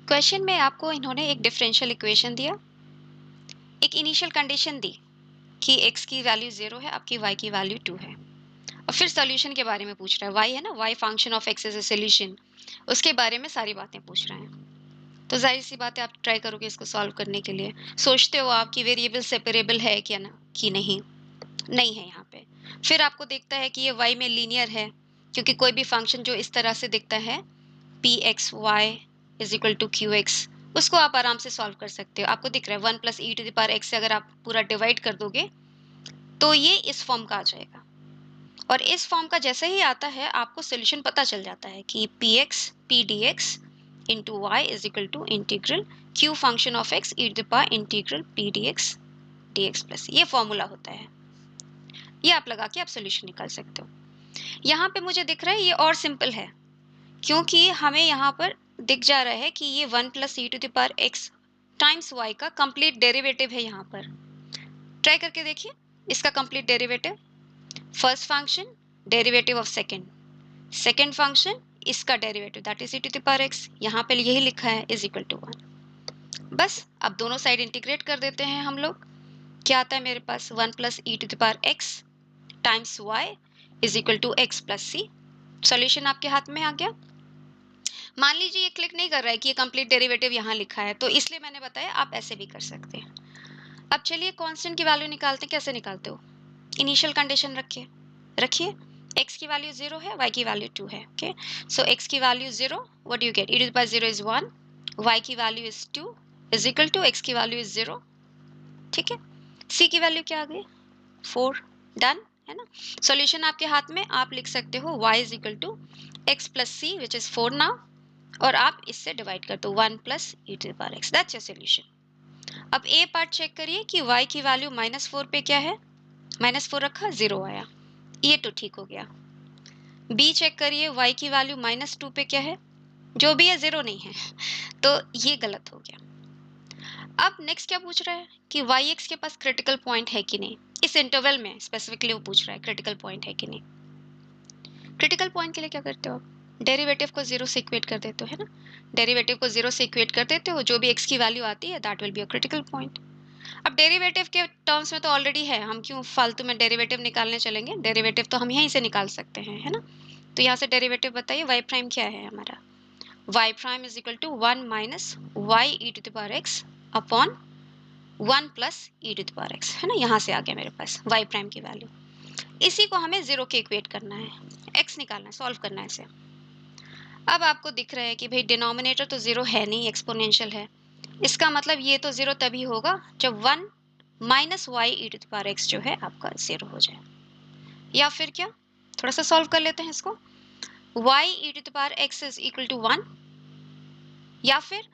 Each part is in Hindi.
क्वेश्चन में आपको इन्होंने एक डिफरेंशियल इक्वेशन दिया, एक इनिशियल कंडीशन दी कि x की वैल्यू 0 है, आपकी y की वैल्यू 2 है। और फिर सॉल्यूशन के बारे में पूछ रहा है, y है ना, y function of x is a solution, उसके बारे में सारी बातें पूछ रहे हैं। तो जाहिर सी बात है, आप ट्राई करोगे इसको सॉल्व करने के लिए। सोचते हो आप कि वेरिएबल सेपरेबल है क्या ना, कि नहीं, नहीं है यहाँ पे। फिर आपको दिखता है कि ये y में लीनियर है, क्योंकि कोई भी फंक्शन जो इस तरह से दिखता है pxy is equal to qx, उसको आप आराम से सॉल्व कर सकते हो। आपको दिख रहा है 1 plus E to the power x से अगर आप पूरा डिवाइड कर दोगे तो ये इस फॉर्म का आ जाएगा। और इस फॉर्म का जैसे ही आता है आपको सोल्यूशन पता चल जाता है कि px p dx into y is equal to integral q function of x e to the power integral p dx dx plus, ये फॉर्मूला होता है। ये आप लगा के आप सोल्यूशन निकाल सकते हो। यहाँ पे मुझे दिख रहा है ये और सिंपल है, क्योंकि हमें यहाँ पर दिख जा रहा है कि ये 1 plus E to the power x times Y का कंप्लीट डेरिवेटिव है। यहाँ पर ट्राई करके देखिए इसका complete derivative. First function derivative of second, second function इसका derivative that is E to the power X, यहाँ पे यही लिखा है इज इक्वल टू 1। बस अब दोनों साइड इंटीग्रेट कर देते हैं हम लोग। क्या आता है मेरे पास, 1 plus E to the power x times y is equal to x plus c. Solution आपके हाथ में आ गया। मान लीजिए ये क्लिक नहीं कर रहा है कि ये कंप्लीट डेरिवेटिव यहाँ लिखा है, तो इसलिए मैंने बताया आप ऐसे भी कर सकते हैं। अब चलिए कांस्टेंट की वैल्यू निकालते हैं। कैसे निकालते हो, इनिशियल कंडीशन रखिए रखिए x की वैल्यू 0 है, y की वैल्यू 2 है। ओके, सो x की value 0, what do you get, e to the power 0 is 1, y की value is 2 is equal to x की वैल्यू इज 0। ठीक है, c की वैल्यू क्या आ गई, 4। डन है ना। सॉल्यूशन आपके हाथ में, आप लिख सकते हो y is equal to x plus c which is 4 now, और आप इससे डिवाइड कर दो 1 plus E to the power x, that's your solution. अब ए पार्ट चेक करिए कि y की वैल्यू -4 पे क्या है, -4 रखा, 0 आया, ये तो ठीक हो गया। बी चेक करिए, y की वैल्यू -2 पे क्या है, जो भी है 0 नहीं है, तो ये गलत हो गया। अब नेक्स्ट क्या पूछ रहा है कि वाई एक्स के पास क्रिटिकल पॉइंट है कि नहीं, इस इंटरवल में स्पेसिफिकली वो पूछ रहा है क्रिटिकल पॉइंट है कि नहीं। क्रिटिकल पॉइंट के लिए क्या करते हो आप, डेरिवेटिव को 0 से इक्वेट कर देते हो, है ना। डेरिवेटिव को 0 से इक्वेट कर देते हो, जो भी x की वैल्यू आती है that will be a critical point. अब डेरिवेटिव के टर्म्स में तो ऑलरेडी है, हम क्यों फालतू में डेरिवेटिव निकालने चलेंगे, डेरिवेटिव तो हम यहीं से निकाल सकते हैं, है ना। तो यहाँ से डेरिवेटिव बताइए, y प्राइम क्या है हमारा, y prime is equal to 1 minus y e to the power x upon 1 plus E to the power x, है ना। यहाँ से आ गया मेरे पास y प्राइम की वैल्यू। इसी को हमें 0 के इक्वेट करना है, x निकालना है, सॉल्व करना है इसे। अब आपको दिख रहा है कि भाई डिनोमिनेटर तो 0 है नहीं, एक्सपोनेंशियल है, इसका मतलब ये तो 0 तभी होगा जब 1 minus y e to the power x जो है आपका 0 हो जाए। या फिर क्या, थोड़ा सा सॉल्व कर लेते हैं इसको, y e to the power x is equal to 1, या फिर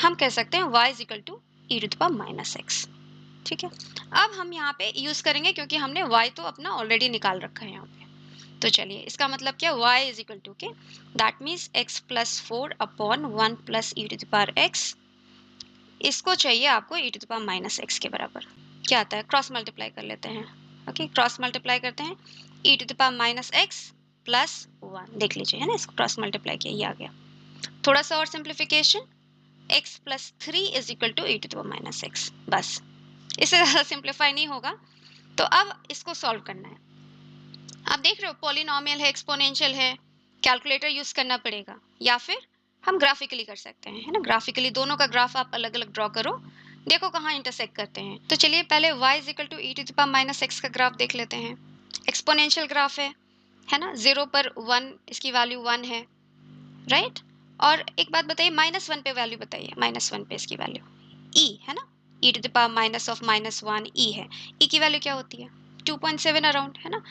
हम कह सकते हैं y is equal to e to the power minus x. ठीक है, अब हम यहाँ पे यूज करेंगे क्योंकि हमने y तो अपना ऑलरेडी निकाल रखा है यहाँ पे। तो चलिए इसका मतलब क्या, y इज इक्वल टू के that means x plus 4 upon 1 plus E to the power x, इसको चाहिए आपको E to the power minus X के बराबर। क्या आता है, क्रॉस मल्टीप्लाई कर लेते हैं। ओके, क्रॉस मल्टीप्लाई करते हैं, E to the power minus X plus 1, देख लीजिए, है ना, इसको क्रॉस मल्टीप्लाई किया, ये आ गया। थोड़ा सा और simplification, x plus 3 is equal to e to the power minus x, बस, इससे ज़्यादा सिंप्लीफाई नहीं होगा। तो अब इसको सॉल्व करना है। आप देख रहे हो पॉलिनोमियल है, एक्सपोनेंशियल है, कैलकुलेटर यूज करना पड़ेगा, या फिर हम ग्राफिकली कर सकते हैं, है ना। ग्राफिकली दोनों का ग्राफ आप अलग अलग ड्रॉ करो, देखो कहाँ इंटरसेक्ट करते हैं। तो चलिए पहले y is equal to e to the power minus x का ग्राफ देख लेते हैं। एक्सपोनेंशियल ग्राफ है ना, 0 पर 1, इसकी वैल्यू 1 है, राइट। और एक बात बताइए, -1 पे वैल्यू बताइए, -1 पे इसकी वैल्यू e है ना, e to the power minus of -1 e है। e की वैल्यू क्या होती है, 2.7 अराउंड, है ना।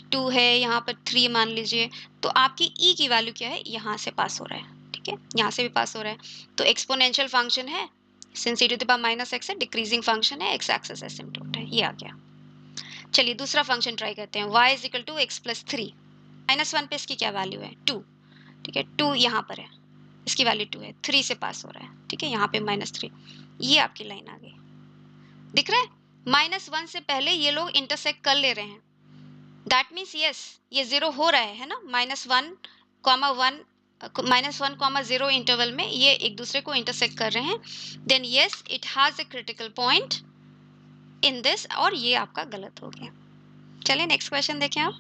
2 है, यहाँ पर 3 मान लीजिए, तो आपकी e की वैल्यू क्या है, यहाँ से पास हो रहा है, ठीक है, यहाँ से भी पास हो रहा है। तो एक्सपोनेंशियल फंक्शन है, since e to the power minus x है, डिक्रीजिंग फंक्शन है, एक्स एक्सिस एसिम्प्टोट है, ये आ गया। चलिए दूसरा फंक्शन ट्राई करते हैं, y is equal to x plus 3, -1 पे इसकी क्या वैल्यू है, 2, ठीक है, 2 यहाँ पर है, इसकी वैल्यू 2 है, 3 से पास हो रहा है, ठीक है, यहाँ पे -3, ये आपकी लाइन आ गई, दिख रहा है। -1 से पहले ये लोग इंटरसेक्ट कर ले रहे हैं, दैट मीन्स यस ये 0 हो रहा है ना, -1, 1 -1, 0 इंटरवल में ये एक दूसरे को इंटरसेक्ट कर रहे हैं, then yes it has a critical point in this, और ये आपका गलत हो गया। चलिए नेक्स्ट क्वेश्चन देखें आप।